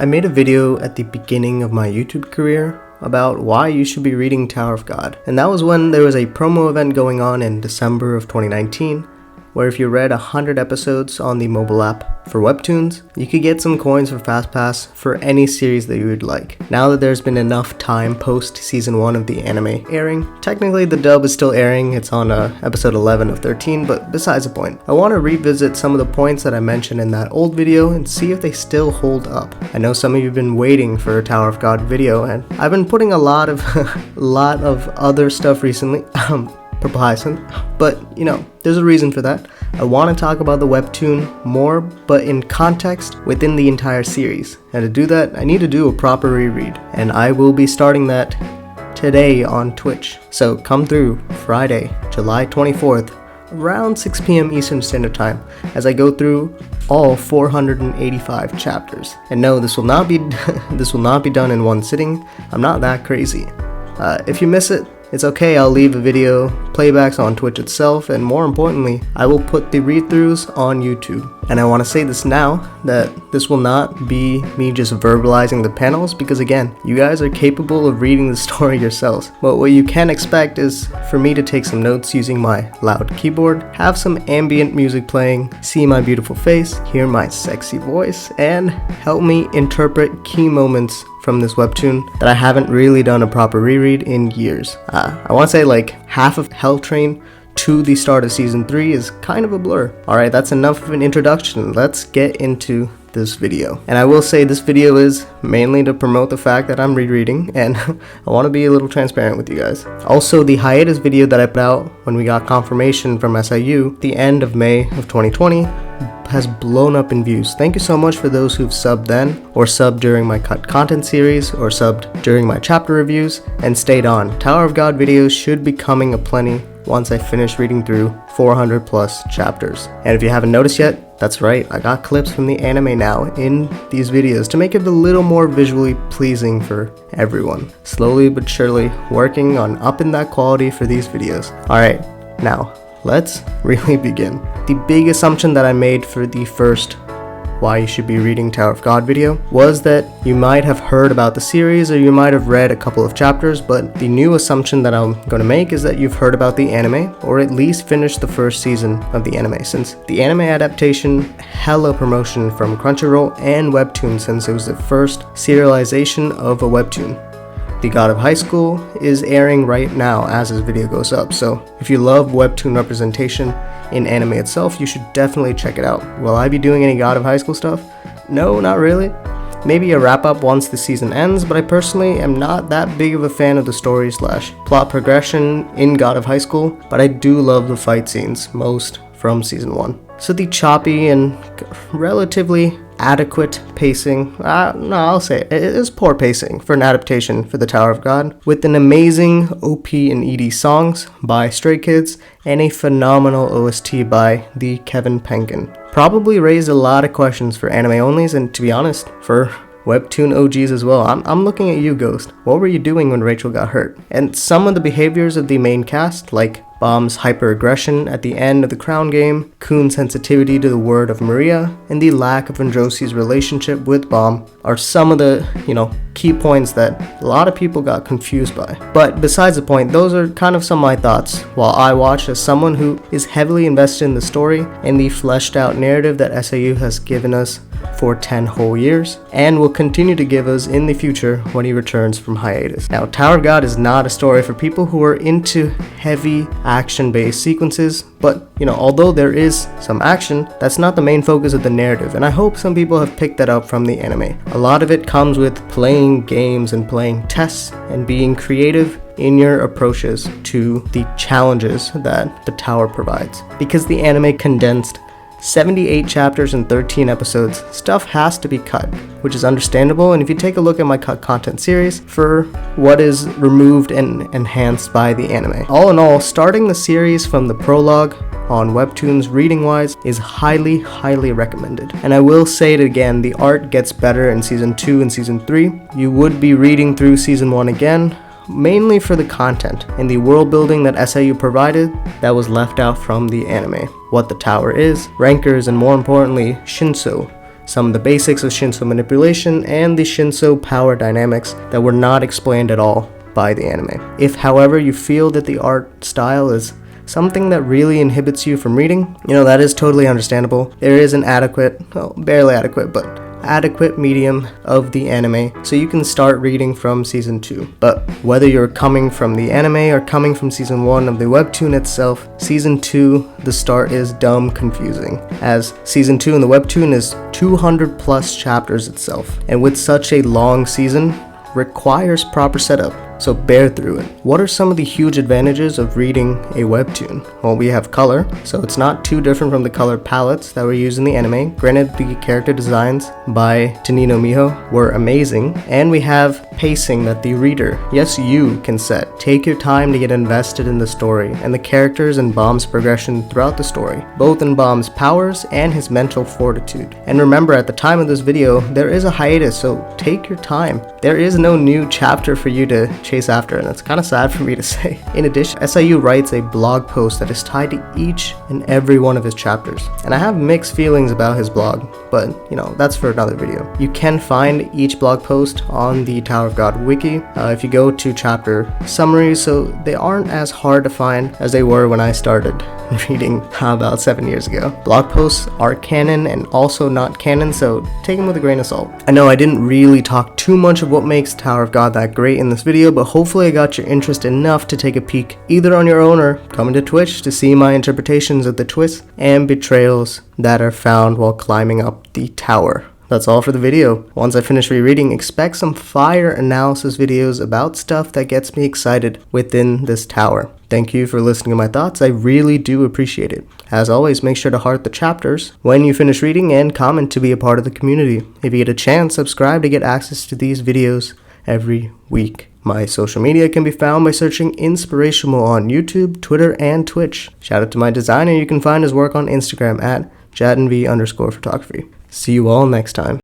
I made a video at the beginning of my YouTube career about why you should be reading Tower of God, and that was when there was a promo event going on in December of 2019, where if you read 100 episodes on the mobile app for Webtoons, you could get some coins for FastPass for any series that you would like. Now that there's been enough time post season 1 of the anime airing, technically the dub is still airing, it's on episode 11 of 13, but besides the point. I want to revisit some of the points that I mentioned in that old video and see if they still hold up. I know some of you have been waiting for a Tower of God video, and I've been putting a lot of other stuff recently. But there's a reason for that. I want to talk about the Webtoon more, but in context within the entire series. And to do that, I need to do a proper reread, and I will be starting that today on Twitch. So come through Friday, July 24th, around 6 p.m. Eastern Standard Time, as I go through all 485 chapters. And no, this will not be done in one sitting. I'm not that crazy. If you miss it, it's okay, I'll leave a video playbacks on Twitch itself, and more importantly, I will put the read-throughs on YouTube. And I want to say this now, that this will not be me just verbalizing the panels, because again, you guys are capable of reading the story yourselves. But what you can expect is for me to take some notes using my loud keyboard, have some ambient music playing, see my beautiful face, hear my sexy voice, and help me interpret key moments from this webtoon that I haven't really done a proper reread in years. I want to say like half of Hell Train to the start of season 3 is kind of a blur. Alright, that's enough of an introduction. Let's get into this video. And I will say this video is mainly to promote the fact that I'm rereading, and I want to be a little transparent with you guys. Also, the Hiatus video that I put out when we got confirmation from SIU the end of May of 2020 has blown up in views. Thank you so much for those who've subbed then, or subbed during my cut content series, or subbed during my chapter reviews, and stayed on. Tower of God videos should be coming aplenty once I finish reading through 400 plus chapters. And if you haven't noticed yet, that's right, I got clips from the anime now in these videos to make it a little more visually pleasing for everyone. Slowly but surely working on upping that quality for these videos. Alright, now let's really begin. The big assumption that I made for the first why you should be reading Tower of God video was that you might have heard about the series or you might have read a couple of chapters, but the new assumption that I'm going to make is that you've heard about the anime, or at least finished the first season of the anime, since the anime adaptation hella promotion from Crunchyroll and Webtoon, since it was the first serialization of a webtoon. The God of High School is airing right now as this video goes up, so if you love webtoon representation in anime itself, you should definitely check it out. Will I be doing any God of High School stuff? No, not really. Maybe a wrap up once the season ends, but I personally am not that big of a fan of the story / plot progression in God of High School, but I do love the fight scenes, most from season 1. So the choppy and relatively adequate pacing, I'll say it is poor pacing for an adaptation for the Tower of God, with an amazing OP and ED songs by Stray Kids and a phenomenal OST by the Kevin Penkin. Probably raised a lot of questions for anime onlys, and to be honest, for Webtoon OGs as well. I'm looking at you, Ghost. What were you doing when Rachel got hurt? And some of the behaviors of the main cast, like Bomb's hyper-aggression at the end of the Crown game, Kuhn's sensitivity to the word of Maria, and the lack of Androsi's relationship with Bomb, are some of the, key points that a lot of people got confused by. But besides the point, those are kind of some of my thoughts while I watch as someone who is heavily invested in the story and the fleshed out narrative that SIU has given us for 10 whole years, and will continue to give us in the future when he returns from hiatus. Now, Tower of God is not a story for people who are into heavy action-based sequences, but although there is some action, that's not the main focus of the narrative, and I hope some people have picked that up from the anime. A lot of it comes with playing games and playing tests and being creative in your approaches to the challenges that the tower provides. Because the anime condensed 78 chapters and 13 episodes, stuff has to be cut, which is understandable, and if you take a look at my cut content series for what is removed and enhanced by the anime. All in all, starting the series from the prologue on Webtoons reading-wise is highly, highly recommended. And I will say it again, the art gets better in Season 2 and Season 3. You would be reading through Season 1 again, mainly for the content and the world building that SIU provided that was left out from the anime. What the tower is, rankers, and more importantly, Shinso, some of the basics of Shinso manipulation and the Shinso power dynamics that were not explained at all by the anime. If, however, you feel that the art style is something that really inhibits you from reading, that is totally understandable. There is an adequate, well, barely adequate, but adequate medium of the anime, so you can start reading from season 2. But whether you're coming from the anime or coming from season 1 of the webtoon itself, season 2, the start is dumb confusing, as season 2 in the webtoon is 200 plus chapters itself, and with such a long season, requires proper setup, so bear through it. What are some of the huge advantages of reading a webtoon? Well, we have color, so it's not too different from the color palettes that were used in the anime. Granted, the character designs by Tanino Miho were amazing, and we have pacing that the reader, yes you, can set. Take your time to get invested in the story and the characters and Bomb's progression throughout the story, both in Bomb's powers and his mental fortitude. And remember, at the time of this video, there is a hiatus, so take your time. There is no new chapter for you to chase after, and that's kind of sad for me to say. In addition, SIU writes a blog post that is tied to each and every one of his chapters, and I have mixed feelings about his blog, but that's for another video. You can find each blog post on the Tower of God wiki if you go to chapter summaries, so they aren't as hard to find as they were when I started reading about 7 years ago. Blog posts are canon and also not canon, so take them with a grain of salt. I know I didn't really talk too much of what makes Tower of God that great in this video, but hopefully I got your interest enough to take a peek either on your own or come to Twitch to see my interpretations of the twists and betrayals that are found while climbing up the tower. That's all for the video. Once I finish rereading, expect some fire analysis videos about stuff that gets me excited within this tower. Thank you for listening to my thoughts. I really do appreciate it. As always, make sure to heart the chapters when you finish reading and comment to be a part of the community. If you get a chance, subscribe to get access to these videos every week. My social media can be found by searching Inspirational on YouTube, Twitter, and Twitch. Shout out to my designer. You can find his work on Instagram at JadenV_photography. See you all next time.